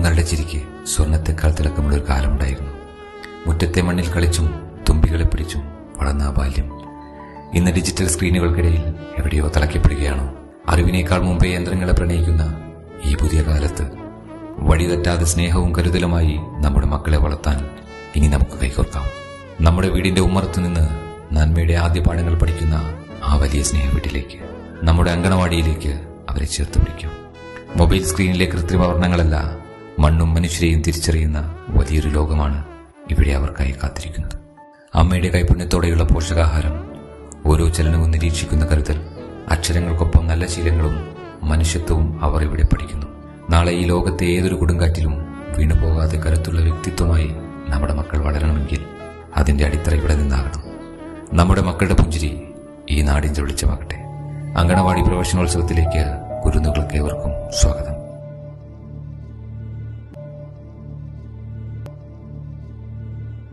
കുഞ്ഞുങ്ങളുടെ ചിരിക്ക് സ്വർണത്തെക്കാൾ തിളക്കമുള്ളൊരു കാലമുണ്ടായിരുന്നു. മുറ്റത്തെ മണ്ണിൽ കളിച്ചും തുമ്പികളെ പിടിച്ചും വളർന്ന ആ ബാല്യം ഇന്ന് ഡിജിറ്റൽ സ്ക്രീനുകൾക്കിടയിൽ എവിടെയോ തളയ്ക്കപ്പെടുകയാണോ? അറിവിനേക്കാൾ മുമ്പേ യന്ത്രങ്ങളെ പ്രണയിക്കുന്ന ഈ പുതിയ കാലത്ത് വഴിതെറ്റാതെ സ്നേഹവും കരുതലുമായി നമ്മുടെ മക്കളെ വളർത്താൻ ഇനി നമുക്ക് കൈകോർക്കാം. നമ്മുടെ വീടിന്റെ ഉമ്മറത്തു നിന്ന് നന്മയുടെ ആദ്യ പാഠങ്ങൾ പഠിക്കുന്ന ആ വലിയ സ്നേഹ വീട്ടിലേക്ക്, നമ്മുടെ അങ്കണവാടിയിലേക്ക് അവരെ ചേർത്ത് പിടിക്കാം. മൊബൈൽ സ്ക്രീനിലെ കൃത്രിമ വർണ്ണങ്ങളല്ല, മണ്ണും മനുഷ്യരെയും തിരിച്ചറിയുന്ന വലിയൊരു ലോകമാണ് ഇവിടെ അവർക്കായി കാത്തിരിക്കുന്നത്. അമ്മയുടെ കൈപുണ്യത്തോടെയുള്ള പോഷകാഹാരം, ഓരോ ചലനവും നിരീക്ഷിക്കുന്ന കരുതൽ, അക്ഷരങ്ങൾക്കൊപ്പം നല്ല ശീലങ്ങളും മനുഷ്യത്വവും അവർ ഇവിടെ പഠിക്കുന്നു. നാളെ ഈ ലോകത്തെ ഏതൊരു കൊടുങ്കാറ്റിലും വീണുപോകാതെ കരുത്തുള്ള വ്യക്തിത്വമായി നമ്മുടെ മക്കൾ വളരണമെങ്കിൽ അതിന്റെ അടിത്തറ ഇവിടെ നിന്നാകണം. നമ്മുടെ മക്കളുടെ പുഞ്ചിരി ഈ നാടിന്റെ വെളിച്ചമാകട്ടെ. അങ്കണവാടി പ്രവേശനോത്സവത്തിലേക്ക് കുരുന്നുകൾക്ക് ഏവർക്കും സ്വാഗതം.